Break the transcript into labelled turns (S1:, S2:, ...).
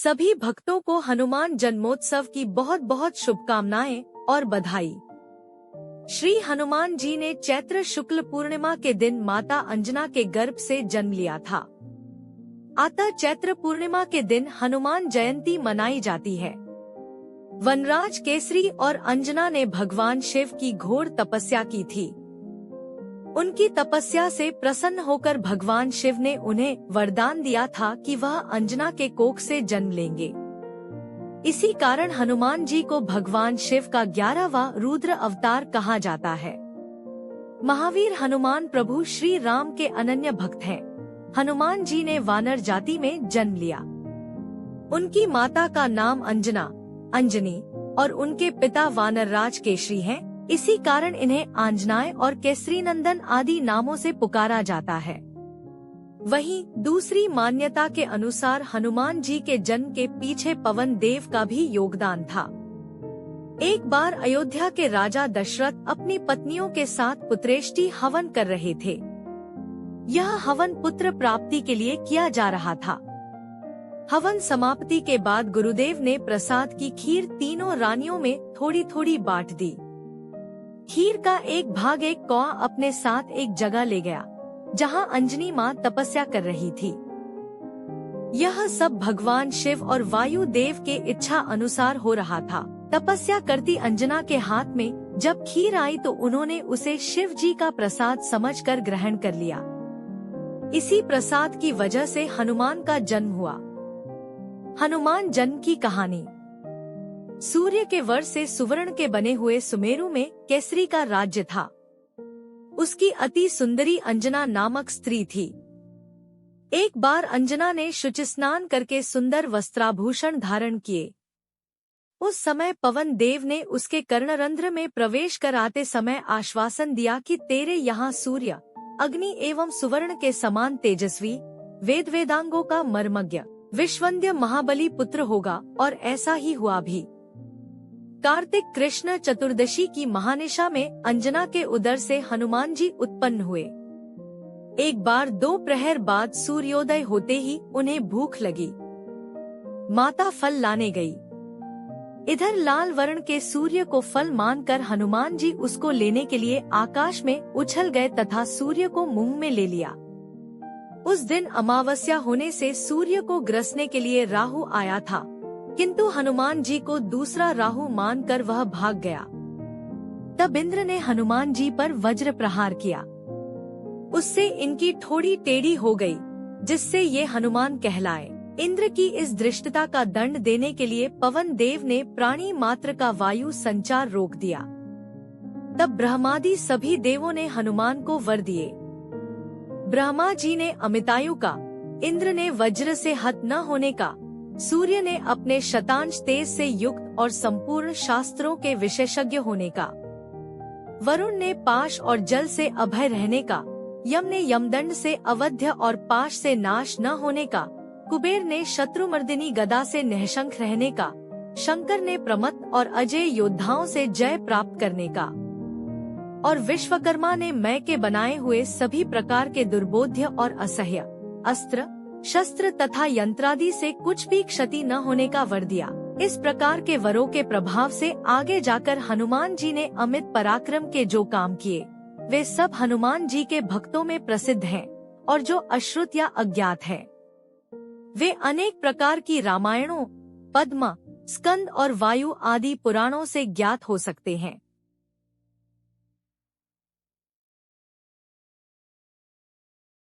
S1: सभी भक्तों को हनुमान जन्मोत्सव की बहुत बहुत शुभकामनाएं और बधाई। श्री हनुमान जी ने चैत्र शुक्ल पूर्णिमा के दिन माता अंजना के गर्भ से जन्म लिया था। अतः चैत्र पूर्णिमा के दिन हनुमान जयंती मनाई जाती है। वनराज केसरी और अंजना ने भगवान शिव की घोर तपस्या की थी। उनकी तपस्या से प्रसन्न होकर भगवान शिव ने उन्हें वरदान दिया था कि वह अंजना के कोख से जन्म लेंगे। इसी कारण हनुमान जी को भगवान शिव का 11वां रुद्र अवतार कहा जाता है। महावीर हनुमान प्रभु श्री राम के अनन्य भक्त हैं। हनुमान जी ने वानर जाति में जन्म लिया। उनकी माता का नाम अंजना, अंजनी और उनके पिता वानरराज केसरी हैं। इसी कारण इन्हें आंजनाय और केसरी नंदन आदि नामों से पुकारा जाता है। वहीं दूसरी मान्यता के अनुसार हनुमान जी के जन्म के पीछे पवन देव का भी योगदान था। एक बार अयोध्या के राजा दशरथ अपनी पत्नियों के साथ पुत्रेष्टि हवन कर रहे थे। यह हवन पुत्र प्राप्ति के लिए किया जा रहा था। हवन समाप्ति के बाद गुरुदेव ने प्रसाद की खीर तीनों रानियों में थोड़ी थोड़ी बांट दी। खीर का एक भाग एक कौआ अपने साथ एक जगह ले गया, जहां अंजनी मां तपस्या कर रही थी। यह सब भगवान शिव और वायु देव के इच्छा अनुसार हो रहा था। तपस्या करती अंजना के हाथ में जब खीर आई तो उन्होंने उसे शिव जी का प्रसाद समझकर ग्रहण कर लिया। इसी प्रसाद की वजह से हनुमान का जन्म हुआ। हनुमान जन्म की कहानी। सूर्य के वर से सुवर्ण के बने हुए सुमेरु में केसरी का राज्य था। उसकी अति सुंदरी अंजना नामक स्त्री थी। एक बार अंजना ने शुचि स्नान करके सुंदर वस्त्राभूषण धारण किए। उस समय पवन देव ने उसके कर्णरंध्र में प्रवेश कर आते समय आश्वासन दिया कि तेरे यहाँ सूर्य, अग्नि एवं सुवर्ण के समान तेजस्वी, वेद वेदांगों का मर्मज्ञ, विश्वंद्य महाबली पुत्र होगा। और ऐसा ही हुआ भी। कार्तिक कृष्ण चतुर्दशी की महानिशा में अंजना के उदर से हनुमान जी उत्पन्न हुए। एक बार 2 प्रहर बाद सूर्योदय होते ही उन्हें भूख लगी। माता फल लाने गई। इधर लाल वर्ण के सूर्य को फल मानकर हनुमान जी उसको लेने के लिए आकाश में उछल गए तथा सूर्य को मुंह में ले लिया। उस दिन अमावस्या होने से सूर्य को ग्रसने के लिए राहु आया था, किंतु हनुमान जी को दूसरा राहु मानकर वह भाग गया। तब इंद्र ने हनुमान जी पर वज्र प्रहार किया। उससे इनकी ठोड़ी टेढ़ी हो गई, जिससे ये हनुमान कहलाए। इंद्र की इस धृष्टता का दंड देने के लिए पवन देव ने प्राणी मात्र का वायु संचार रोक दिया। तब ब्रह्मादि सभी देवों ने हनुमान को वर दिए। ब्रह्मा जी ने अमितायु का, इंद्र ने वज्र से हत न होने का, सूर्य ने अपने शतांश तेज से युक्त और संपूर्ण शास्त्रों के विशेषज्ञ होने का, वरुण ने पाश और जल से अभय रहने का, यम ने यमदंड से अवध्य और पाश से नाश न होने का, कुबेर ने शत्रुमर्दिनी गदा से निःशंक रहने का, शंकर ने प्रमत्त और अजय योद्धाओं से जय प्राप्त करने का, और विश्वकर्मा ने मय के बनाए हुए सभी प्रकार के दुर्बोध्य और असह्य अस्त्र, शस्त्र तथा यंत्रादि से कुछ भी क्षति न होने का वर दिया। इस प्रकार के वरों के प्रभाव से आगे जाकर हनुमान जी ने अमित पराक्रम के जो काम किए, वे सब हनुमान जी के भक्तों में प्रसिद्ध हैं, और जो अश्रुत या अज्ञात हैं, वे अनेक प्रकार की रामायणों, पद्म, स्कंद और वायु आदि पुराणों से ज्ञात हो सकते हैं।